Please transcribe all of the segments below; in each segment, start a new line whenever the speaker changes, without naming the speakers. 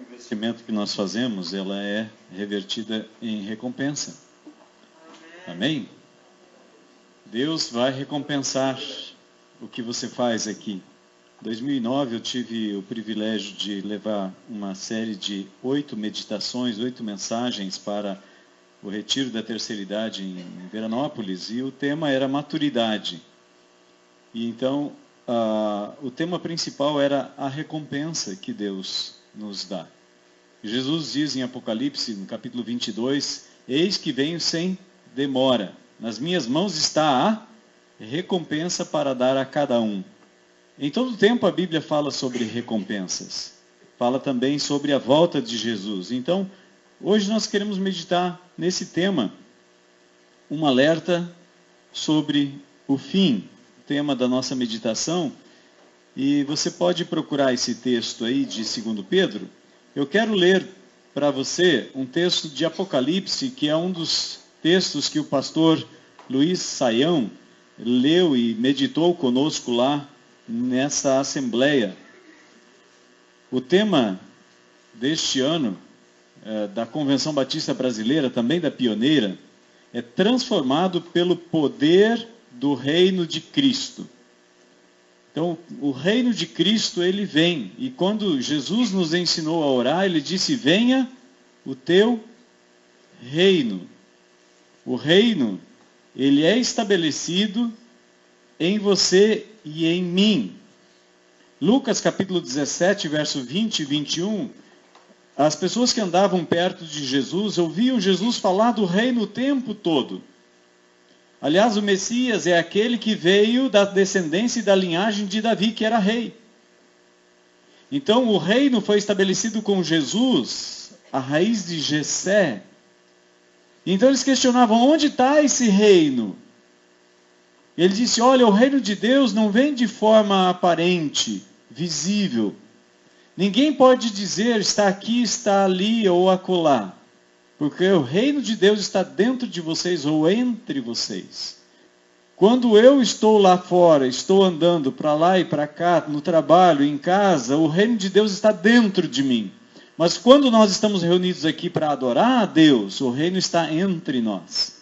investimento que nós fazemos, ela é revertida em recompensa. Amém? Deus vai recompensar o que você faz aqui. Em 2009 eu tive o privilégio de levar uma série de 8 meditações, 8 mensagens para o Retiro da Terceira Idade em Veranópolis, e o tema era maturidade. E então, o tema principal era a recompensa que Deus nos dá. Jesus diz em Apocalipse, no capítulo 22, eis que venho sem demora. Nas minhas mãos está a recompensa para dar a cada um. Em todo o tempo a Bíblia fala sobre recompensas. Fala também sobre a volta de Jesus. Então, hoje nós queremos meditar nesse tema, um alerta sobre o fim, tema da nossa meditação. E você pode procurar esse texto aí de 2 Pedro. Eu quero ler para você um texto de Apocalipse, que é um dos textos que o pastor Luiz Saião leu e meditou conosco lá nessa assembleia. O tema deste ano, da Convenção Batista Brasileira, também da Pioneira, é transformado pelo poder do reino de Cristo. Então, o reino de Cristo, ele vem. E quando Jesus nos ensinou a orar, ele disse, venha o teu reino. O reino, ele é estabelecido em você e em mim. Lucas capítulo 17, verso 20 e 21, as pessoas que andavam perto de Jesus ouviam Jesus falar do reino o tempo todo. Aliás, o Messias é aquele que veio da descendência e da linhagem de Davi, que era rei. Então, o reino foi estabelecido com Jesus, a raiz de Jessé. Então, eles questionavam, onde está esse reino? Ele disse, olha, o reino de Deus não vem de forma aparente, visível. Ninguém pode dizer, está aqui, está ali ou acolá. Porque o reino de Deus está dentro de vocês ou entre vocês. Quando eu estou lá fora, estou andando para lá e para cá, no trabalho, em casa, o reino de Deus está dentro de mim. Mas quando nós estamos reunidos aqui para adorar a Deus, o reino está entre nós.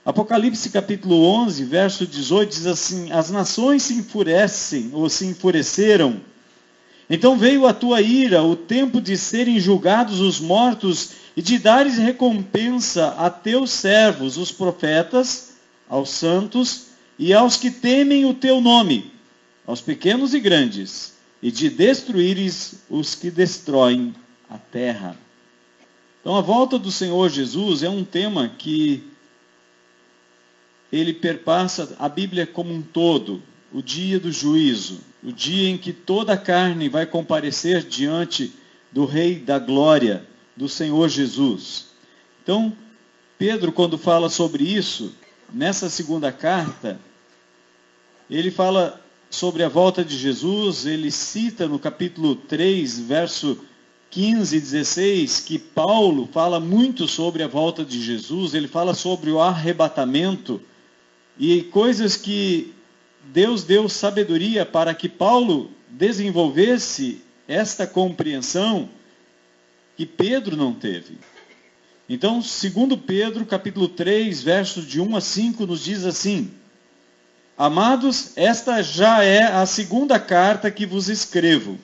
Apocalipse capítulo 11, verso 18, diz assim, as nações se enfurecem ou se enfureceram. Então veio a tua ira, o tempo de serem julgados os mortos e de dares recompensa a teus servos, os profetas, aos santos e aos que temem o teu nome, aos pequenos e grandes, e de destruíres os que destroem a terra. Então a volta do Senhor Jesus é um tema que ele perpassa a Bíblia como um todo, o dia do juízo, o dia em que toda a carne vai comparecer diante do Rei da Glória, do Senhor Jesus. Então, Pedro, quando fala sobre isso, nessa segunda carta, ele fala sobre a volta de Jesus, ele cita no capítulo 3, verso 15 e 16, que Paulo fala muito sobre a volta de Jesus, ele fala sobre o arrebatamento, e coisas que Deus deu sabedoria para que Paulo desenvolvesse esta compreensão que Pedro não teve. Então, segundo Pedro, capítulo 3, versos de 1 a 5, nos diz assim, amados, esta já é a segunda carta que vos escrevo.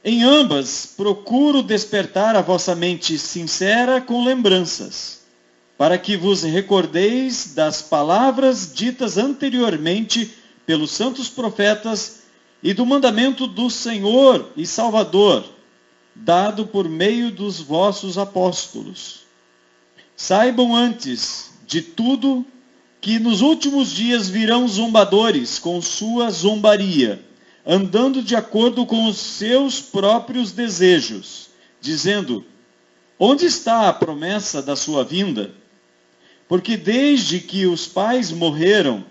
Em ambas, procuro despertar a vossa mente sincera com lembranças, para que vos recordeis das palavras ditas anteriormente pelos santos profetas e do mandamento do Senhor e Salvador, dado por meio dos vossos apóstolos. Saibam antes de tudo que nos últimos dias virão zombadores com sua zombaria, andando de acordo com os seus próprios desejos, dizendo, onde está a promessa da sua vinda? Porque desde que os pais morreram,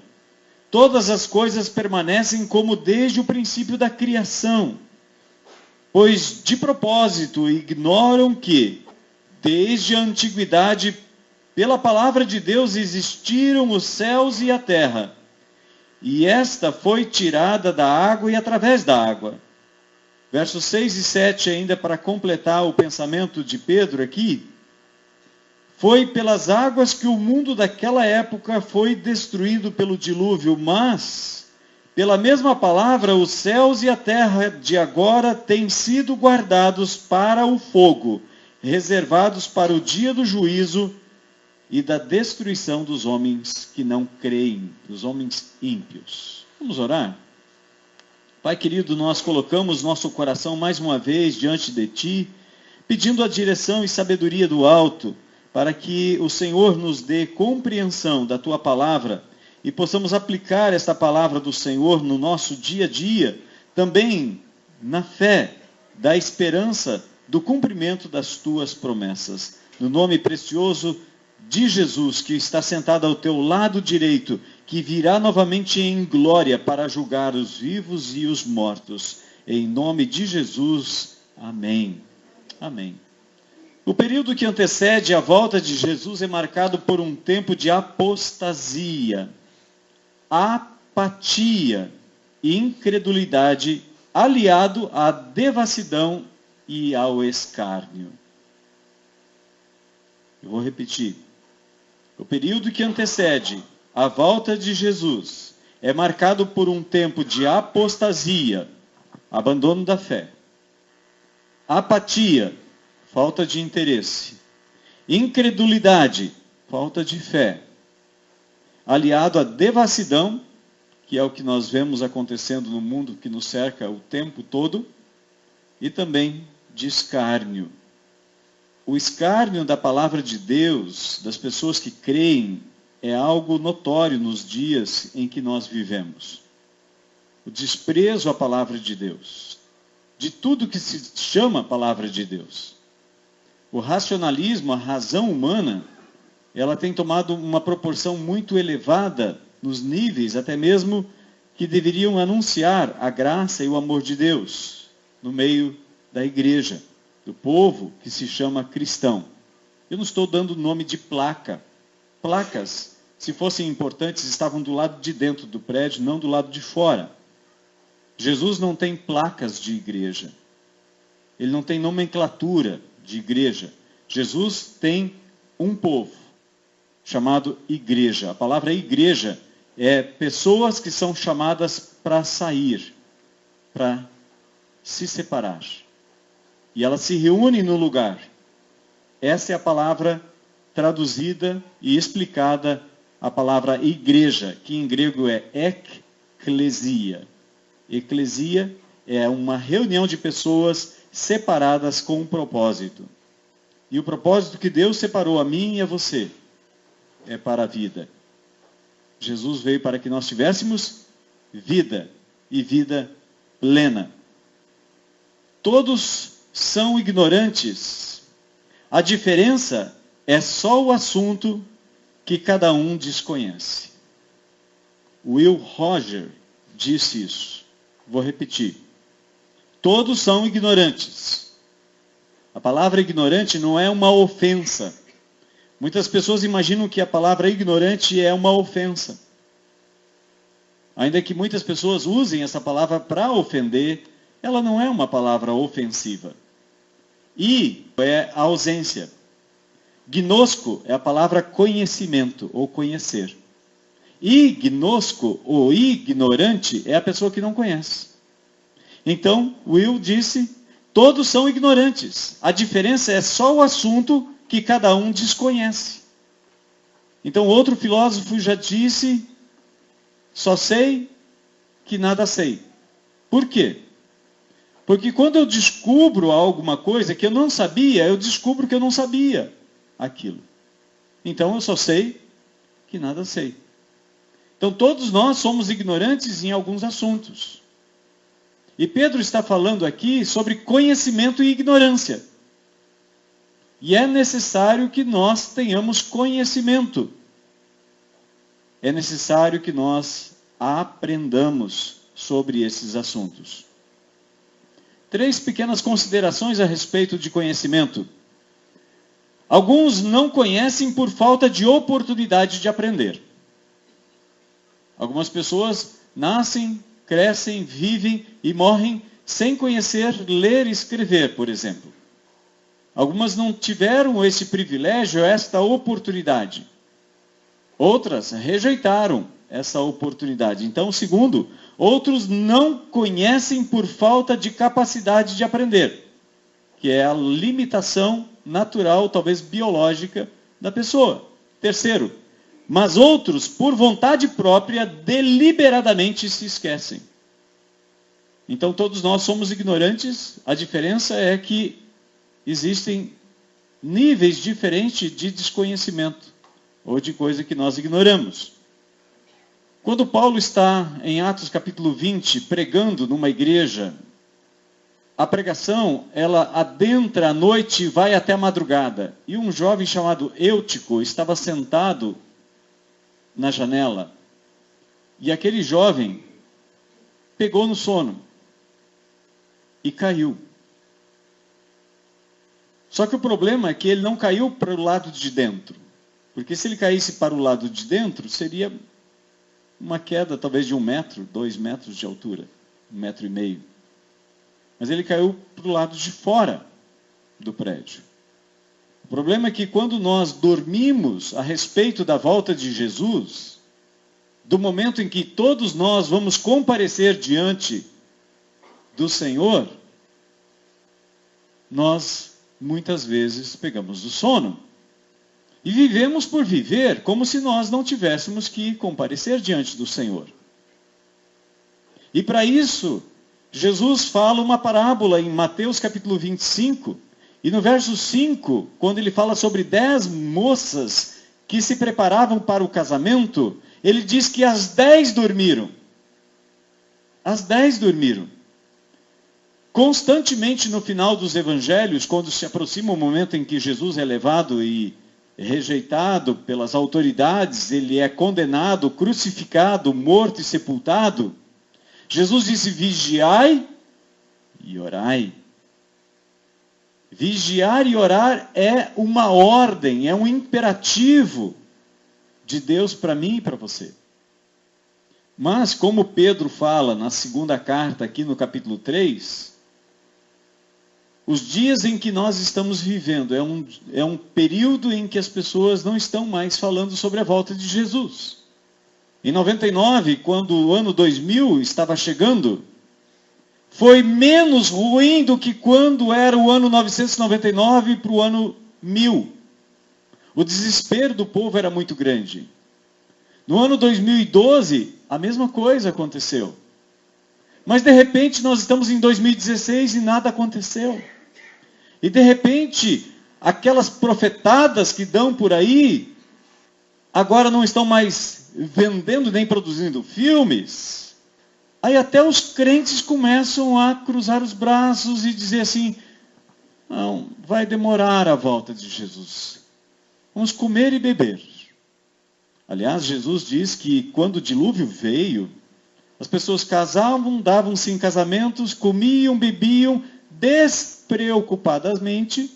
todas as coisas permanecem como desde o princípio da criação. Pois de propósito ignoram que, desde a antiguidade, pela palavra de Deus existiram os céus e a terra, e esta foi tirada da água e através da água. Versos 6 e 7, ainda para completar o pensamento de Pedro aqui. Foi pelas águas que o mundo daquela época foi destruído pelo dilúvio, mas, pela mesma palavra, os céus e a terra de agora têm sido guardados para o fogo, reservados para o dia do juízo e da destruição dos homens que não creem, dos homens ímpios. Vamos orar? Pai querido, nós colocamos nosso coração mais uma vez diante de Ti, pedindo a direção e sabedoria do alto, para que o Senhor nos dê compreensão da Tua palavra e possamos aplicar esta palavra do Senhor no nosso dia a dia, também na fé da esperança do cumprimento das Tuas promessas. No nome precioso de Jesus, que está sentado ao Teu lado direito, que virá novamente em glória para julgar os vivos e os mortos. Em nome de Jesus, amém. Amém. O período que antecede a volta de Jesus é marcado por um tempo de apostasia, apatia e incredulidade, aliado à devassidão e ao escárnio. Eu vou repetir. O período que antecede a volta de Jesus é marcado por um tempo de apostasia, abandono da fé, apatia, falta de interesse, incredulidade, falta de fé, aliado à devassidão, que é o que nós vemos acontecendo no mundo que nos cerca o tempo todo, e também de escárnio. O escárnio da palavra de Deus, das pessoas que creem, é algo notório nos dias em que nós vivemos. O desprezo à palavra de Deus, de tudo que se chama palavra de Deus. O racionalismo, a razão humana, ela tem tomado uma proporção muito elevada nos níveis, até mesmo que deveriam anunciar a graça e o amor de Deus no meio da igreja, do povo que se chama cristão. Eu não estou dando o nome de placa. Placas, se fossem importantes, estavam do lado de dentro do prédio, não do lado de fora. Jesus não tem placas de igreja. Ele não tem nomenclatura de igreja. Jesus tem um povo chamado igreja. A palavra igreja é pessoas que são chamadas para sair, para se separar. E elas se reúnem no lugar. Essa é a palavra traduzida e explicada, a palavra igreja, que em grego é eklesia. Eclesia é uma reunião de pessoas separadas com um propósito. E o propósito que Deus separou a mim e a você é para a vida. Jesus veio para que nós tivéssemos vida e vida plena. Todos são ignorantes. A diferença é só o assunto que cada um desconhece. Will Rogers disse isso. Vou repetir. Todos são ignorantes. A palavra ignorante não é uma ofensa. Muitas pessoas imaginam que a palavra ignorante é uma ofensa. Ainda que muitas pessoas usem essa palavra para ofender, ela não é uma palavra ofensiva. I é a ausência. Gnosco é a palavra conhecimento ou conhecer. Ignosco ou ignorante é a pessoa que não conhece. Então, Will disse, todos são ignorantes. A diferença é só o assunto que cada um desconhece. Então, outro filósofo já disse, só sei que nada sei. Por quê? Porque quando eu descubro alguma coisa que eu não sabia, eu descubro que eu não sabia aquilo. Então, eu só sei que nada sei. Então, todos nós somos ignorantes em alguns assuntos. E Pedro está falando aqui sobre conhecimento e ignorância. E é necessário que nós tenhamos conhecimento. É necessário que nós aprendamos sobre esses assuntos. 3 pequenas considerações a respeito de conhecimento. Alguns não conhecem por falta de oportunidade de aprender. Algumas pessoas nascem, crescem, vivem e morrem sem conhecer ler e escrever, por exemplo. Algumas não tiveram esse privilégio, esta oportunidade. Outras rejeitaram essa oportunidade. Então, segundo, outros não conhecem por falta de capacidade de aprender, que é a limitação natural, talvez biológica, da pessoa. Terceiro, mas outros, por vontade própria, deliberadamente se esquecem. Então, todos nós somos ignorantes, a diferença é que existem níveis diferentes de desconhecimento, ou de coisa que nós ignoramos. Quando Paulo está em Atos capítulo 20, pregando numa igreja, a pregação, ela adentra a noite e vai até a madrugada. E um jovem chamado Eutico estava sentado na janela. E aquele jovem pegou no sono e caiu. Só que o problema é que ele não caiu para o lado de dentro. Porque se ele caísse para o lado de dentro, seria uma queda talvez de 1 metro, 2 metros de altura, 1,5 metros. Mas ele caiu para o lado de fora do prédio. O problema é que quando nós dormimos a respeito da volta de Jesus, do momento em que todos nós vamos comparecer diante do Senhor, nós muitas vezes pegamos o sono. E vivemos por viver como se nós não tivéssemos que comparecer diante do Senhor. E para isso, Jesus fala uma parábola em Mateus capítulo 25, e no verso 5, quando ele fala sobre 10 moças que se preparavam para o casamento, ele diz que as 10 dormiram. As 10 dormiram. Constantemente no final dos evangelhos, quando se aproxima o momento em que Jesus é levado e rejeitado pelas autoridades, ele é condenado, crucificado, morto e sepultado, Jesus disse: vigiai e orai. Vigiar e orar é uma ordem, é um imperativo de Deus para mim e para você. Mas, como Pedro fala na segunda carta, aqui no capítulo 3, os dias em que nós estamos vivendo é um período em que as pessoas não estão mais falando sobre a volta de Jesus. Em 99, quando o ano 2000 estava chegando, foi menos ruim do que quando era o ano 999 para o ano 1000. O desespero do povo era muito grande. No ano 2012, a mesma coisa aconteceu. Mas de repente nós estamos em 2016 e nada aconteceu. E de repente, aquelas profetadas que dão por aí, agora não estão mais vendendo nem produzindo filmes. Aí até os crentes começam a cruzar os braços e dizer assim: não, vai demorar a volta de Jesus. Vamos comer e beber. Aliás, Jesus diz que quando o dilúvio veio, as pessoas casavam, davam-se em casamentos, comiam, bebiam, despreocupadamente,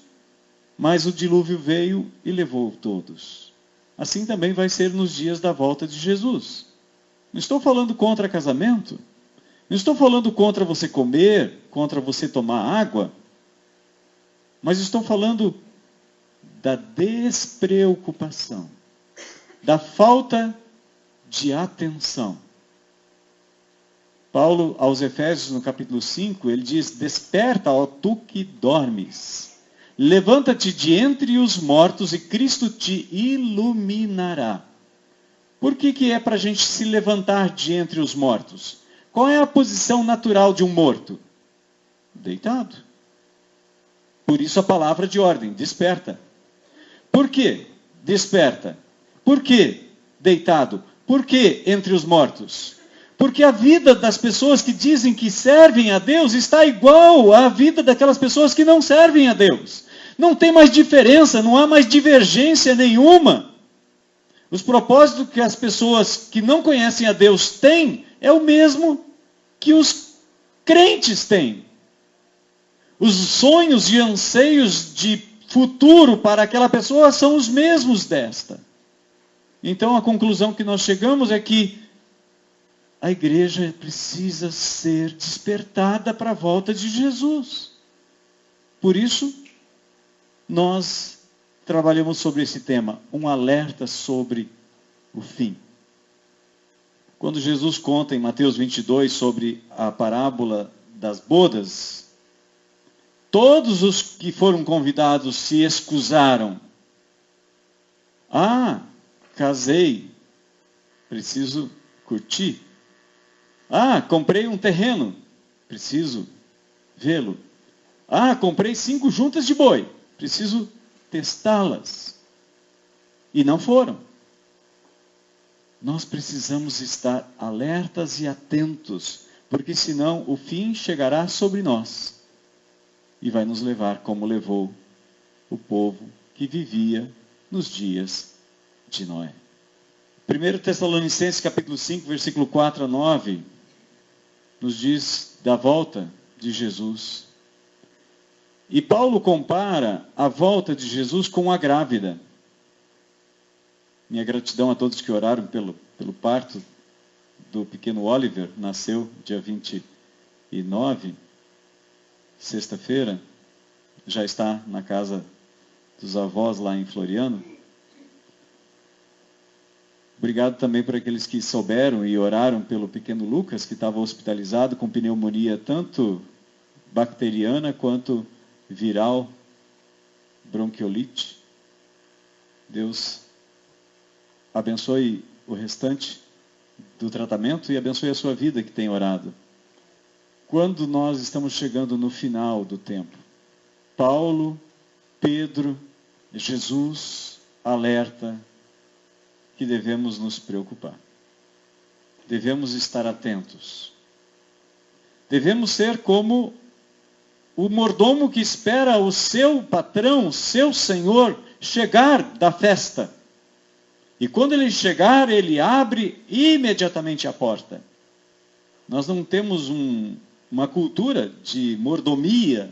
mas o dilúvio veio e levou todos. Assim também vai ser nos dias da volta de Jesus. Não estou falando contra casamento, não estou falando contra você comer, contra você tomar água, mas estou falando da despreocupação, da falta de atenção. Paulo, aos Efésios, no capítulo 5, ele diz: desperta, ó tu que dormes. Levanta-te de entre os mortos e Cristo te iluminará. Por que é para a gente se levantar de entre os mortos? Qual é a posição natural de um morto? Deitado. Por isso a palavra de ordem: desperta. Por que desperta? Por que deitado? Por que entre os mortos? Porque a vida das pessoas que dizem que servem a Deus está igual à vida daquelas pessoas que não servem a Deus. Não tem mais diferença, não há mais divergência nenhuma. Os propósitos que as pessoas que não conhecem a Deus têm é o mesmo que os crentes têm. Os sonhos e anseios de futuro para aquela pessoa são os mesmos desta. Então a conclusão que nós chegamos é que a igreja precisa ser despertada para a volta de Jesus. Por isso, nós trabalhamos sobre esse tema, um alerta sobre o fim. Quando Jesus conta em Mateus 22 sobre a parábola das bodas, todos os que foram convidados se excusaram. Ah, casei, preciso curtir. Ah, comprei um terreno, preciso vê-lo. Ah, comprei 5 juntas de boi, preciso testá-las. E não foram. Nós precisamos estar alertas e atentos, porque senão o fim chegará sobre nós e vai nos levar como levou o povo que vivia nos dias de Noé. 1 Tessalonicenses capítulo 5, versículo 4 a 9, nos diz da volta de Jesus. E Paulo compara a volta de Jesus com a grávida. Minha gratidão a todos que oraram pelo parto do pequeno Oliver, nasceu dia 29, sexta-feira, já está na casa dos avós lá em Floriano. Obrigado também por aqueles que souberam e oraram pelo pequeno Lucas, que estava hospitalizado com pneumonia tanto bacteriana quanto viral, bronquiolite. Deus abençoe o restante do tratamento e abençoe a sua vida que tem orado. Quando nós estamos chegando no final do tempo, Paulo, Pedro, Jesus alerta que devemos nos preocupar. Devemos estar atentos. Devemos ser como o mordomo que espera o seu patrão, o seu senhor, chegar da festa. E quando ele chegar, ele abre imediatamente a porta. Nós não temos uma cultura de mordomia.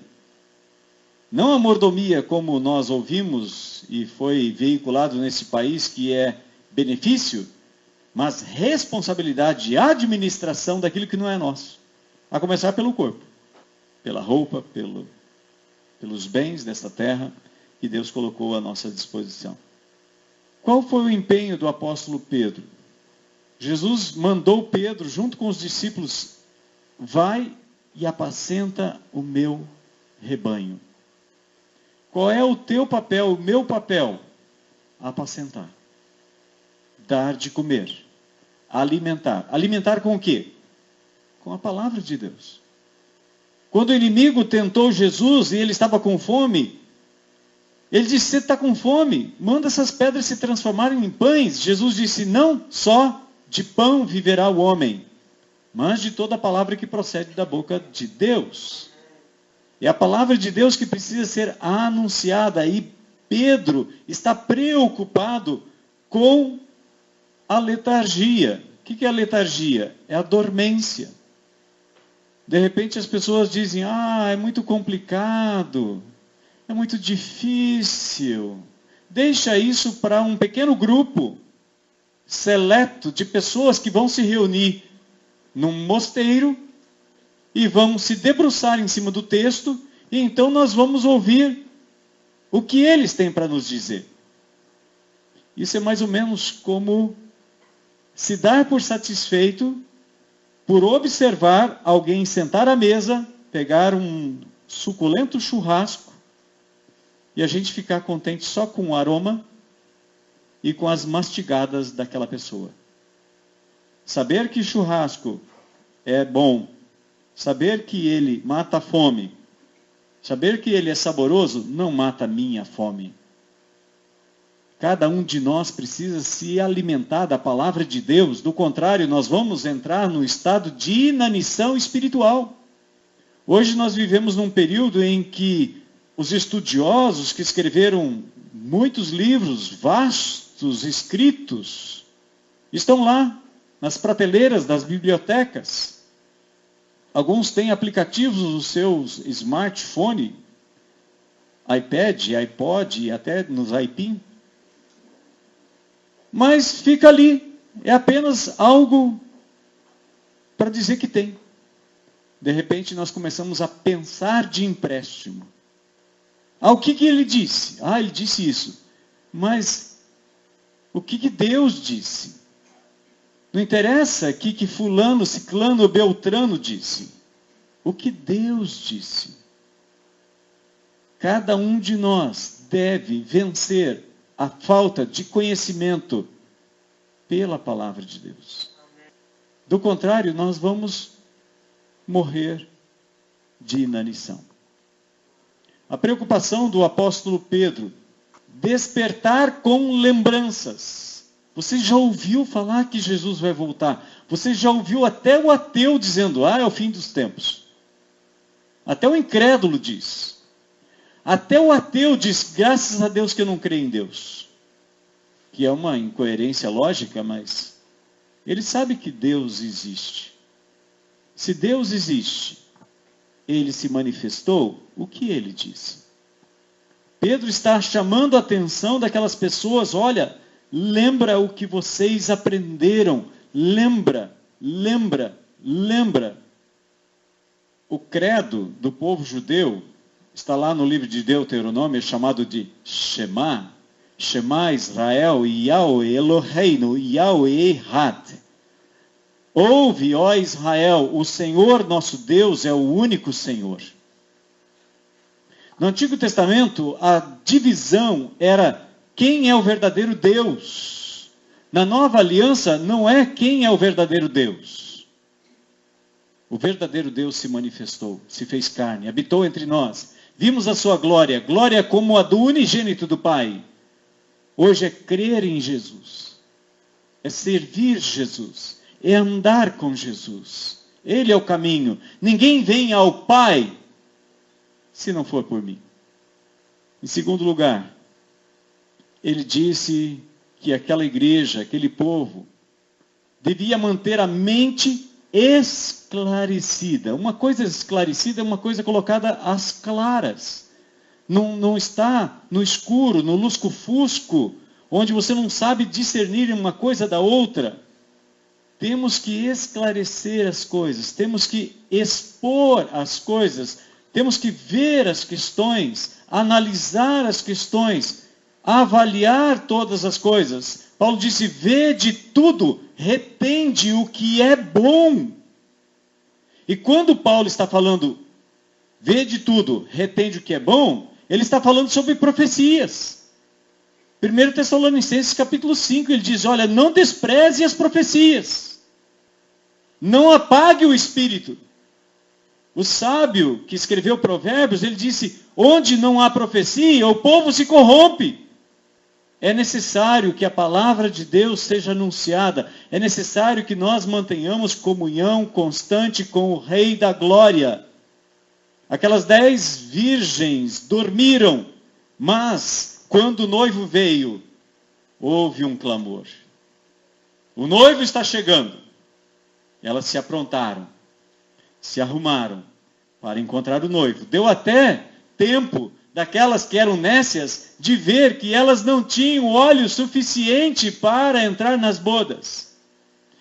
Não a mordomia como nós ouvimos e foi veiculado nesse país, que é benefício, mas responsabilidade e administração daquilo que não é nosso. A começar pelo corpo, pela roupa, pelos bens desta terra que Deus colocou à nossa disposição. Qual foi o empenho do apóstolo Pedro? Jesus mandou Pedro, junto com os discípulos, vai e apacenta o meu rebanho. Qual é o teu papel, o meu papel? Apacentar. Dar de comer. Alimentar. Alimentar com o quê? Com a palavra de Deus. Quando o inimigo tentou Jesus e ele estava com fome, ele disse, você está com fome? Manda essas pedras se transformarem em pães. Jesus disse, não só de pão viverá o homem, mas de toda a palavra que procede da boca de Deus. É a palavra de Deus que precisa ser anunciada. E Pedro está preocupado com a letargia. O que é a letargia? É a dormência. De repente as pessoas dizem, é muito complicado, é muito difícil. Deixa isso para um pequeno grupo seleto de pessoas que vão se reunir num mosteiro e vão se debruçar em cima do texto, e então nós vamos ouvir o que eles têm para nos dizer. Isso é mais ou menos como se dar por satisfeito por observar alguém sentar à mesa, pegar um suculento churrasco, e a gente ficar contente só com o aroma e com as mastigadas daquela pessoa. Saber que churrasco é bom, saber que ele mata a fome, saber que ele é saboroso, não mata a minha fome. Cada um de nós precisa se alimentar da palavra de Deus, do contrário, nós vamos entrar no estado de inanição espiritual. Hoje nós vivemos num período em que os estudiosos que escreveram muitos livros, vastos escritos, estão lá nas prateleiras das bibliotecas. Alguns têm aplicativos nos seus smartphones, iPad, iPod e até nos iPin. Mas fica ali, é apenas algo para dizer que tem. De repente nós começamos a pensar de empréstimo. O que ele disse? Ele disse isso. Mas o que Deus disse? Não interessa que fulano, ciclano ou beltrano disse. O que Deus disse? Cada um de nós deve vencer a falta de conhecimento pela palavra de Deus. Do contrário, nós vamos morrer de inanição. A preocupação do apóstolo Pedro, despertar com lembranças. Você já ouviu falar que Jesus vai voltar? Você já ouviu até o ateu dizendo, é o fim dos tempos. Até o incrédulo diz. Até o ateu diz, graças a Deus que eu não creio em Deus. Que é uma incoerência lógica, mas ele sabe que Deus existe. Se Deus existe, ele se manifestou, o que ele disse? Pedro está chamando a atenção daquelas pessoas, olha, lembra o que vocês aprenderam, lembra. O credo do povo judeu, está lá no livro de Deuteronômio, chamado de Shema. Shema Israel, Yahweh Eloheinu, Yahweh Echad. Ouve, ó Israel, o Senhor nosso Deus é o único Senhor. No Antigo Testamento, a divisão era quem é o verdadeiro Deus. Na Nova Aliança, não é quem é o verdadeiro Deus. O verdadeiro Deus se manifestou, se fez carne, habitou entre nós. Vimos a sua glória, glória como a do unigênito do Pai. Hoje é crer em Jesus, é servir Jesus, é andar com Jesus. Ele é o caminho. Ninguém vem ao Pai se não for por mim. Em segundo lugar, ele disse que aquela igreja, aquele povo, devia manter a mente esclarecida. Uma coisa esclarecida é uma coisa colocada às claras. Não está no escuro, no lusco-fusco, onde você não sabe discernir uma coisa da outra. Temos que esclarecer as coisas, temos que expor as coisas, temos que ver as questões, analisar as questões, avaliar todas as coisas. Paulo disse, vê de tudo, retende o que é bom. E quando Paulo está falando, vê de tudo, retende o que é bom, ele está falando sobre profecias. 1 Tessalonicenses capítulo 5, ele diz, olha, não despreze as profecias. Não apague o espírito. O sábio que escreveu Provérbios, ele disse, onde não há profecia, o povo se corrompe. É necessário que a palavra de Deus seja anunciada. É necessário que nós mantenhamos comunhão constante com o Rei da Glória. Aquelas 10 virgens dormiram, mas quando o noivo veio, houve um clamor. O noivo está chegando. Elas se aprontaram, se arrumaram para encontrar o noivo. Deu até tempo daquelas que eram nécias de ver que elas não tinham óleo suficiente para entrar nas bodas.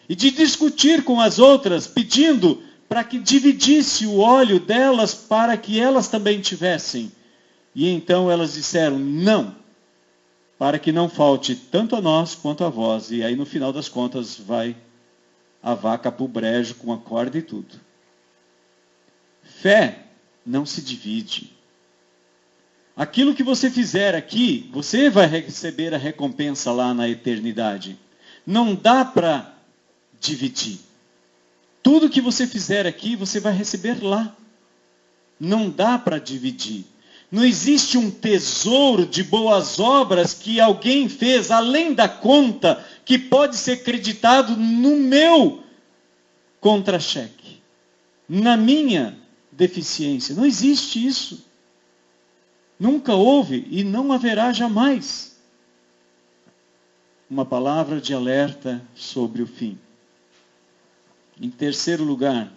E de discutir com as outras, pedindo para que dividisse o óleo delas para que elas também tivessem. E então elas disseram, não, para que não falte tanto a nós quanto a vós. E aí no final das contas vai a vaca para o brejo com a corda e tudo. Fé não se divide. Aquilo que você fizer aqui, você vai receber a recompensa lá na eternidade. Não dá para dividir. Tudo que você fizer aqui, você vai receber lá. Não dá para dividir. Não existe um tesouro de boas obras que alguém fez além da conta que pode ser creditado no meu contra-cheque, na minha deficiência. Não existe isso. Nunca houve e não haverá jamais. Uma palavra de alerta sobre o fim. Em terceiro lugar,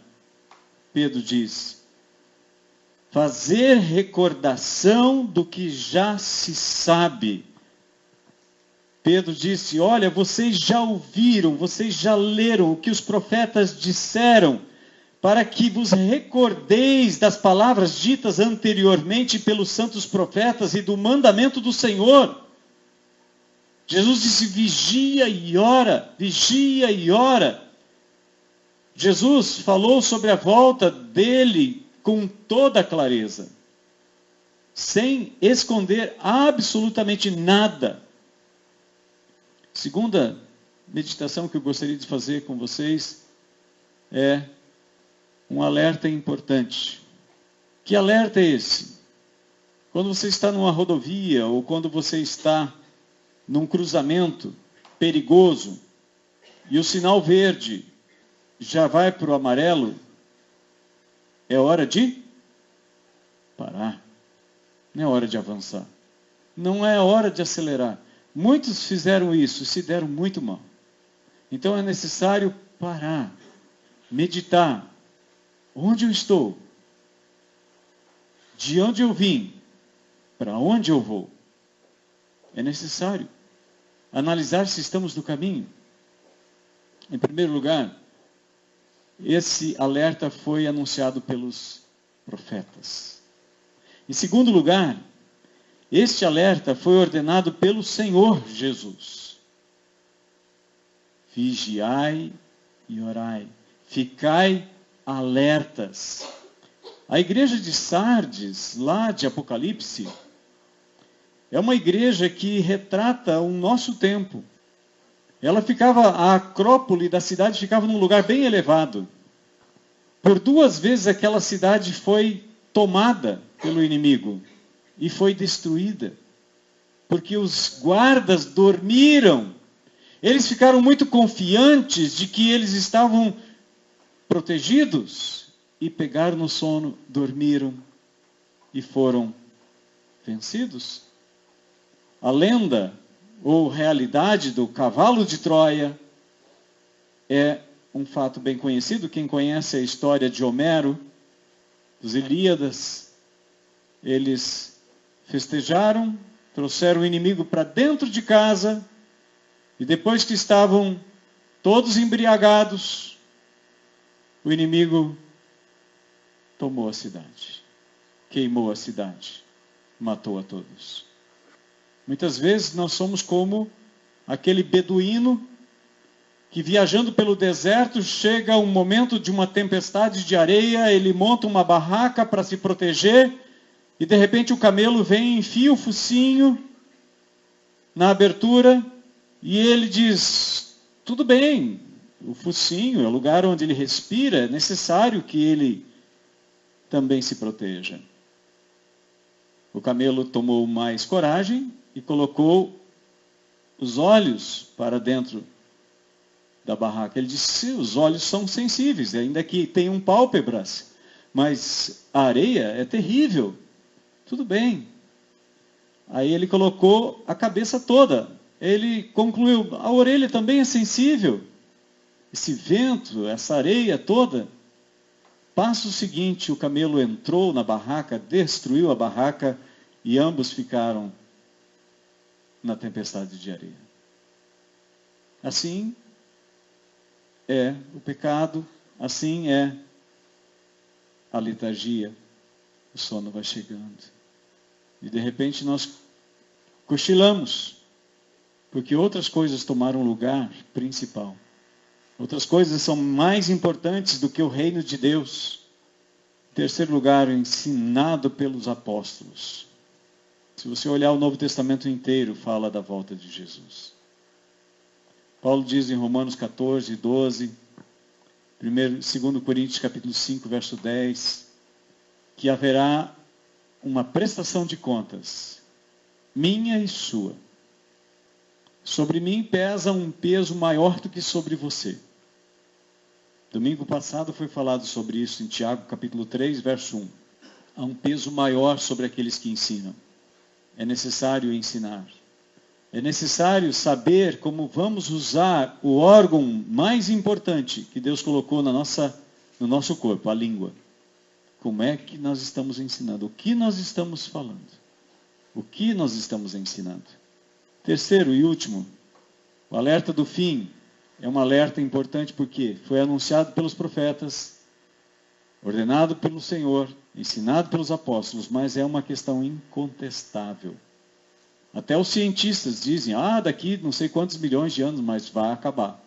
Pedro diz, fazer recordação do que já se sabe. Pedro disse: olha, vocês já ouviram, vocês já leram o que os profetas disseram, para que vos recordeis das palavras ditas anteriormente pelos santos profetas e do mandamento do Senhor. Jesus disse: vigia e ora, vigia e ora. Jesus falou sobre a volta dele com toda clareza, sem esconder absolutamente nada. Segunda meditação que eu gostaria de fazer com vocês é um alerta importante. Que alerta é esse? Quando você está numa rodovia ou quando você está num cruzamento perigoso e o sinal verde já vai para o amarelo, é hora de parar. Não é hora de avançar. Não é hora de acelerar. Muitos fizeram isso e se deram muito mal. Então é necessário parar, meditar. Onde eu estou? De onde eu vim? Para onde eu vou? É necessário analisar se estamos no caminho. Em primeiro lugar, esse alerta foi anunciado pelos profetas. Em segundo lugar, este alerta foi ordenado pelo Senhor Jesus. Vigiai e orai. Ficai alertas. A igreja de Sardes, lá de Apocalipse, é uma igreja que retrata o nosso tempo. Ela ficava, a acrópole da cidade ficava num lugar bem elevado. Por 2 vezes aquela cidade foi tomada pelo inimigo e foi destruída, porque os guardas dormiram. Eles ficaram muito confiantes de que eles estavam protegidos e pegaram no sono, dormiram e foram vencidos. A lenda ou realidade do cavalo de Troia é um fato bem conhecido. Quem conhece a história de Homero, dos Ilíadas, eles festejaram, trouxeram o inimigo para dentro de casa e depois que estavam todos embriagados, o inimigo tomou a cidade, queimou a cidade, matou a todos. Muitas vezes nós somos como aquele beduíno que, viajando pelo deserto, chega a um momento de uma tempestade de areia, ele monta uma barraca para se proteger e de repente o camelo vem e enfia o focinho na abertura e ele diz: tudo bem, o focinho é o lugar onde ele respira, é necessário que ele também se proteja. O camelo tomou mais coragem e colocou os olhos para dentro da barraca. Ele disse: os olhos são sensíveis, ainda que tenham pálpebras, mas a areia é terrível. Tudo bem. Aí ele colocou a cabeça toda. Ele concluiu: a orelha também é sensível. Esse vento, essa areia toda. Passo seguinte, o camelo entrou na barraca, destruiu a barraca e ambos ficaram na tempestade de areia. Assim é o pecado, assim é a letargia. O sono vai chegando. E de repente nós cochilamos, porque outras coisas tomaram lugar principal. Outras coisas são mais importantes do que o reino de Deus. Em terceiro lugar, ensinado pelos apóstolos. Se você olhar o Novo Testamento inteiro, fala da volta de Jesus. Paulo diz em Romanos 14, 12, 2 Coríntios capítulo 5, verso 10, que haverá uma prestação de contas, minha e sua. Sobre mim pesa um peso maior do que sobre você. Domingo passado foi falado sobre isso em Tiago capítulo 3, verso 1. Há um peso maior sobre aqueles que ensinam. É necessário ensinar. É necessário saber como vamos usar o órgão mais importante que Deus colocou no nosso corpo, a língua. Como é que nós estamos ensinando? O que nós estamos falando? O que nós estamos ensinando? Terceiro e último, o alerta do fim é um alerta importante porque foi anunciado pelos profetas, ordenado pelo Senhor, ensinado pelos apóstolos, mas é uma questão incontestável. Até os cientistas dizem, daqui não sei quantos milhões de anos, mas vai acabar.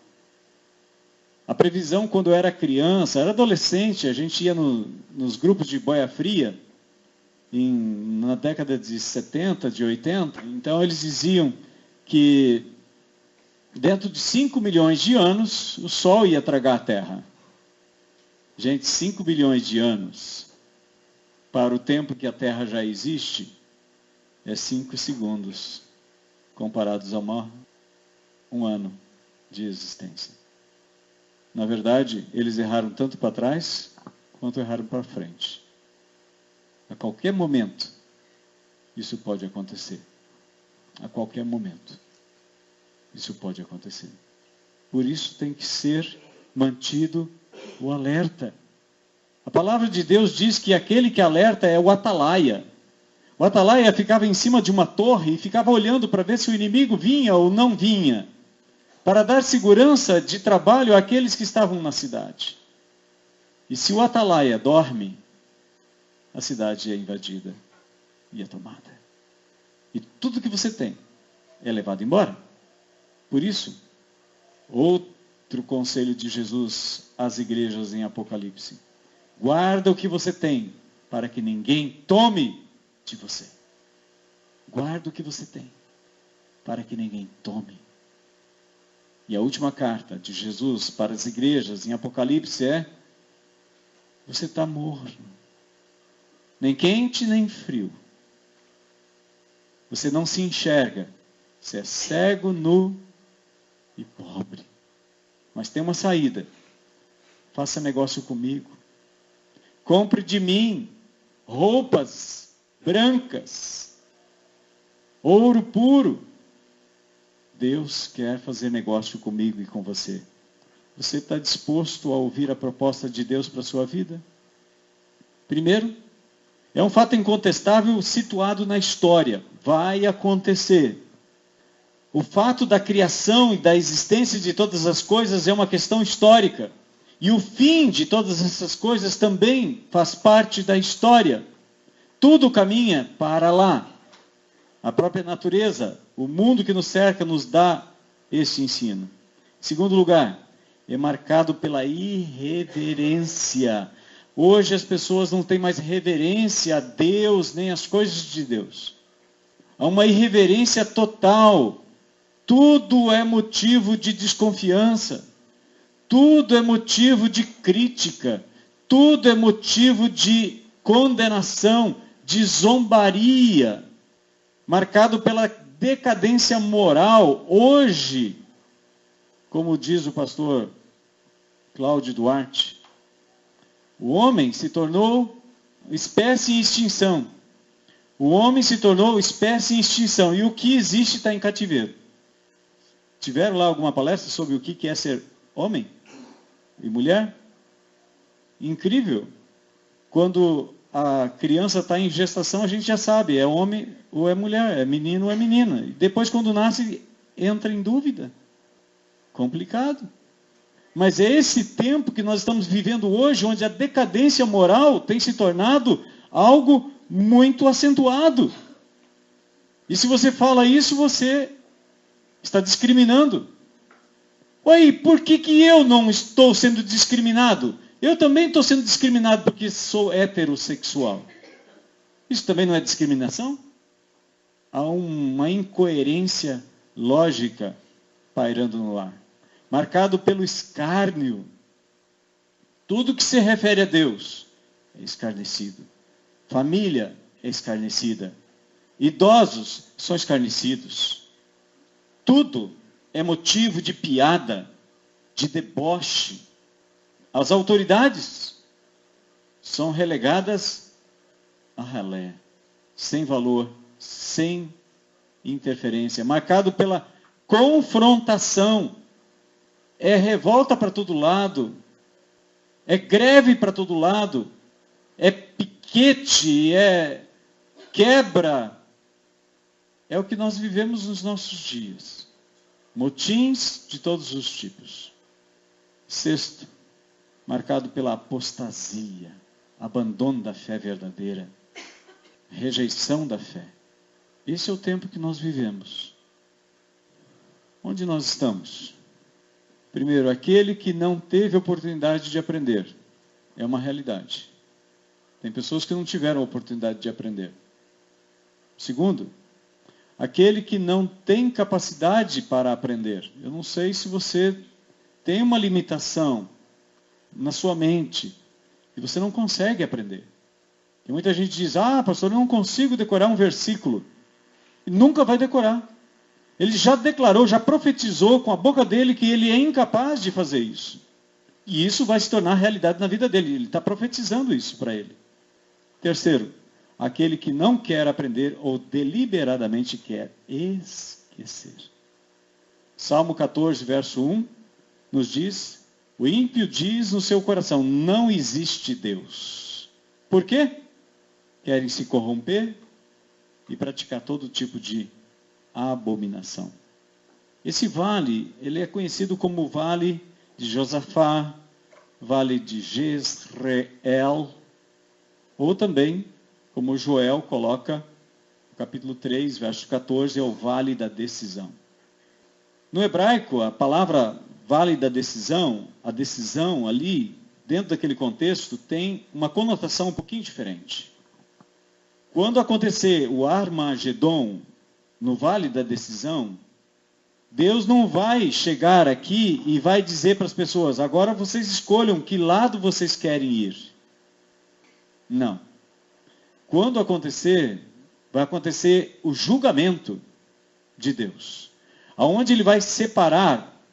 A previsão, quando eu era criança, era adolescente, a gente ia nos grupos de boia fria, na década de 70, de 80, então eles diziam que dentro de 5 milhões de anos, o Sol ia tragar a Terra. Gente, 5 bilhões de anos, para o tempo que a Terra já existe, é 5 segundos, comparados a um ano de existência. Na verdade, eles erraram tanto para trás, quanto erraram para frente. A qualquer momento, isso pode acontecer. A qualquer momento, isso pode acontecer. Por isso tem que ser mantido o alerta. A palavra de Deus diz que aquele que alerta é o atalaia. O atalaia ficava em cima de uma torre e ficava olhando para ver se o inimigo vinha ou não vinha, para dar segurança de trabalho àqueles que estavam na cidade. E se o atalaia dorme, a cidade é invadida e é tomada. E tudo que você tem é levado embora. Por isso, outro conselho de Jesus às igrejas em Apocalipse: guarda o que você tem, para que ninguém tome de você. Guarda o que você tem, para que ninguém tome. E a última carta de Jesus para as igrejas em Apocalipse é: você está morno, nem quente nem frio. Você não se enxerga, você é cego, nu e pobre. Mas tem uma saída: faça negócio comigo. Compre de mim roupas brancas, ouro puro. Deus quer fazer negócio comigo e com você. Você está disposto a ouvir a proposta de Deus para a sua vida? Primeiro, é um fato incontestável situado na história. Vai acontecer. O fato da criação e da existência de todas as coisas é uma questão histórica. E o fim de todas essas coisas também faz parte da história. Tudo caminha para lá. A própria natureza, o mundo que nos cerca, nos dá esse ensino. Em segundo lugar, é marcado pela irreverência. Hoje as pessoas não têm mais reverência a Deus, nem às coisas de Deus. Há uma irreverência total. Tudo é motivo de desconfiança. Tudo é motivo de crítica. Tudo é motivo de condenação, de zombaria. Marcado pela decadência moral. Hoje, como diz o pastor Cláudio Duarte, o homem se tornou espécie em extinção. O homem se tornou espécie em extinção. E o que existe está em cativeiro. Tiveram lá alguma palestra sobre o que é ser homem e mulher? Incrível. Quando a criança está em gestação, a gente já sabe, é homem ou é mulher, é menino ou é menina. E depois, quando nasce, entra em dúvida. Complicado. Mas é esse tempo que nós estamos vivendo hoje, onde a decadência moral tem se tornado algo muito acentuado. E se você fala isso, você está discriminando. Ué, por que eu não estou sendo discriminado? Eu também estou sendo discriminado porque sou heterossexual. Isso também não é discriminação? Há uma incoerência lógica pairando no ar. Marcado pelo escárnio. Tudo que se refere a Deus é escarnecido. Família é escarnecida. Idosos são escarnecidos. Tudo é motivo de piada, de deboche. As autoridades são relegadas a ralé, sem valor, sem interferência, marcado pela confrontação. É revolta para todo lado, é greve para todo lado, é piquete, é quebra, é o que nós vivemos nos nossos dias. Motins de todos os tipos. Sexto, marcado pela apostasia, abandono da fé verdadeira, rejeição da fé. Esse é o tempo que nós vivemos. Onde nós estamos? Primeiro, aquele que não teve oportunidade de aprender. É uma realidade. Tem pessoas que não tiveram a oportunidade de aprender. Segundo, aquele que não tem capacidade para aprender. Eu não sei se você tem uma limitação na sua mente e você não consegue aprender. E muita gente diz, pastor, eu não consigo decorar um versículo. E nunca vai decorar. Ele já declarou, já profetizou com a boca dele que ele é incapaz de fazer isso. E isso vai se tornar realidade na vida dele. Ele está profetizando isso para ele. Terceiro, aquele que não quer aprender ou deliberadamente quer esquecer. Salmo 14, verso 1, nos diz, o ímpio diz no seu coração, não existe Deus. Por quê? Querem se corromper e praticar todo tipo de abominação. Esse vale, ele é conhecido como Vale de Josafá, Vale de Jezreel, ou também, como Joel coloca, no capítulo 3, verso 14, é o Vale da Decisão. No hebraico, a palavra Vale da Decisão, a decisão ali, dentro daquele contexto, tem uma conotação um pouquinho diferente. Quando acontecer o Armagedon no Vale da Decisão, Deus não vai chegar aqui e vai dizer para as pessoas, agora vocês escolham que lado vocês querem ir. Não. Quando acontecer, vai acontecer o julgamento de Deus. Aonde ele vai separar,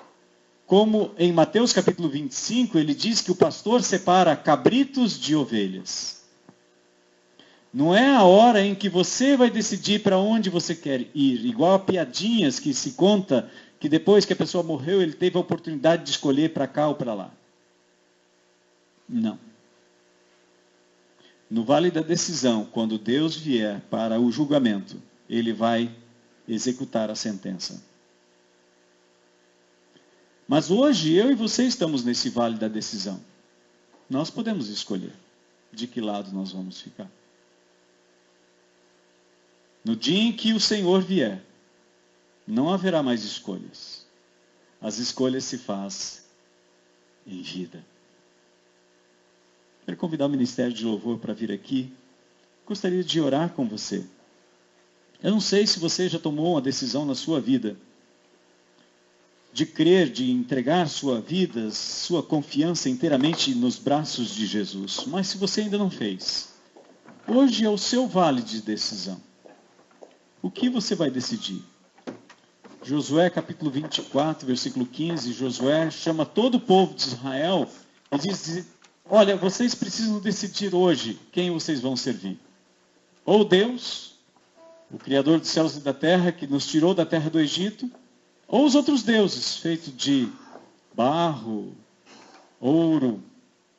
como em Mateus capítulo 25, ele diz que o pastor separa cabritos de ovelhas. Não é a hora em que você vai decidir para onde você quer ir. Igual a piadinhas que se conta que depois que a pessoa morreu, ele teve a oportunidade de escolher para cá ou para lá. Não. No Vale da Decisão, quando Deus vier para o julgamento, ele vai executar a sentença. Mas hoje, eu e você estamos nesse Vale da Decisão. Nós podemos escolher de que lado nós vamos ficar. No dia em que o Senhor vier, não haverá mais escolhas. As escolhas se fazem em vida. Quero convidar o Ministério de Louvor para vir aqui. Gostaria de orar com você. Eu não sei se você já tomou uma decisão na sua vida de crer, de entregar sua vida, sua confiança inteiramente nos braços de Jesus. Mas se você ainda não fez, hoje é o seu vale de decisão. O que você vai decidir? Josué capítulo 24, versículo 15, Josué chama todo o povo de Israel e diz, olha, vocês precisam decidir hoje quem vocês vão servir. Ou Deus, o Criador dos céus e da terra, que nos tirou da terra do Egito, ou os outros deuses, feitos de barro, ouro,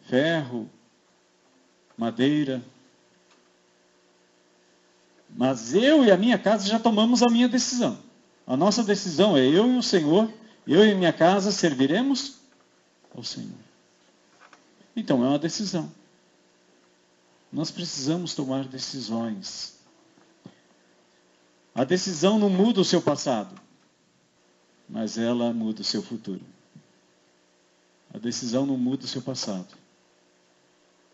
ferro, madeira. Mas eu e a minha casa já tomamos a minha decisão. A nossa decisão é eu e o Senhor, eu e minha casa serviremos ao Senhor. Então é uma decisão. Nós precisamos tomar decisões. A decisão não muda o seu passado, mas ela muda o seu futuro. A decisão não muda o seu passado,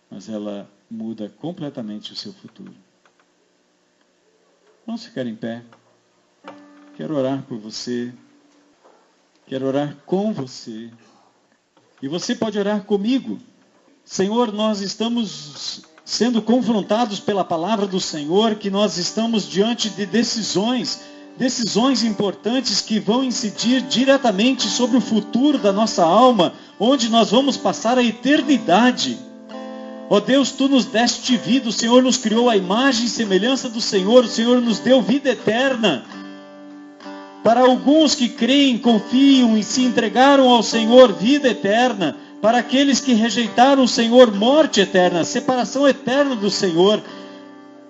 mas ela muda completamente o seu futuro. Vamos ficar em pé. Quero orar por você. Quero orar com você. E você pode orar comigo. Senhor, nós estamos sendo confrontados pela palavra do Senhor, que nós estamos diante de decisões importantes que vão incidir diretamente sobre o futuro da nossa alma, onde nós vamos passar a eternidade. Ó Deus, Tu nos deste vida, o Senhor nos criou à imagem e semelhança do Senhor, o Senhor nos deu vida eterna. Para alguns que creem, confiam e se entregaram ao Senhor, vida eterna. Para aqueles que rejeitaram o Senhor, morte eterna, separação eterna do Senhor.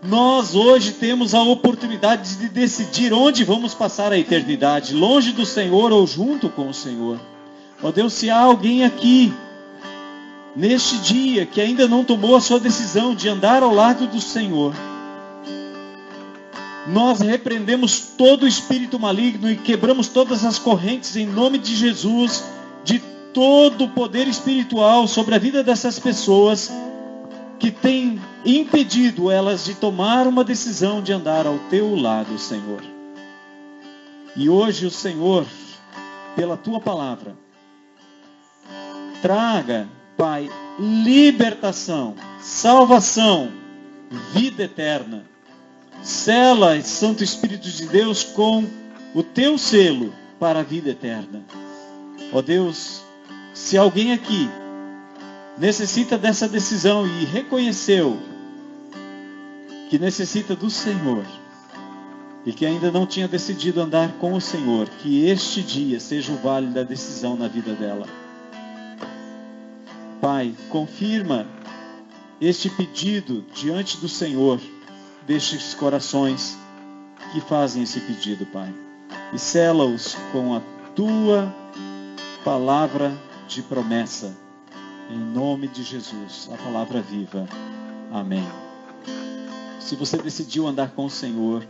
Nós hoje temos a oportunidade de decidir onde vamos passar a eternidade, longe do Senhor ou junto com o Senhor. Ó Deus, se há alguém aqui, neste dia, que ainda não tomou a sua decisão de andar ao lado do Senhor, nós repreendemos todo o espírito maligno e quebramos todas as correntes em nome de Jesus, de todo o poder espiritual sobre a vida dessas pessoas que tem impedido elas de tomar uma decisão de andar ao teu lado, Senhor. E hoje o Senhor, pela tua palavra, traga, Pai, libertação, salvação, vida eterna. Sela, Santo Espírito de Deus, com o teu selo para a vida eterna. Ó Deus, se alguém aqui necessita dessa decisão e reconheceu que necessita do Senhor e que ainda não tinha decidido andar com o Senhor, que este dia seja o vale da decisão na vida dela. Pai, confirma este pedido diante do Senhor, destes corações que fazem esse pedido, Pai, e sela-os com a tua palavra de promessa, em nome de Jesus, a palavra viva. Amém. Se você decidiu andar com o Senhor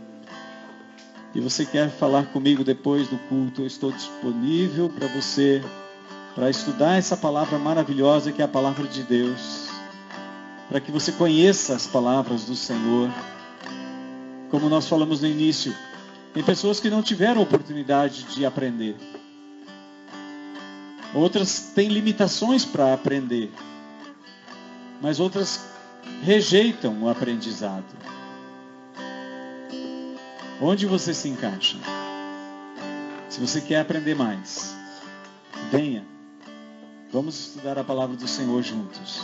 e você quer falar comigo depois do culto, eu estou disponível para você, para estudar essa palavra maravilhosa que é a palavra de Deus, para que você conheça as palavras do Senhor. Como nós falamos no início, tem pessoas que não tiveram oportunidade de aprender. Outras têm limitações para aprender, mas outras rejeitam o aprendizado. Onde você se encaixa? Se você quer aprender mais, venha. Vamos estudar a palavra do Senhor juntos.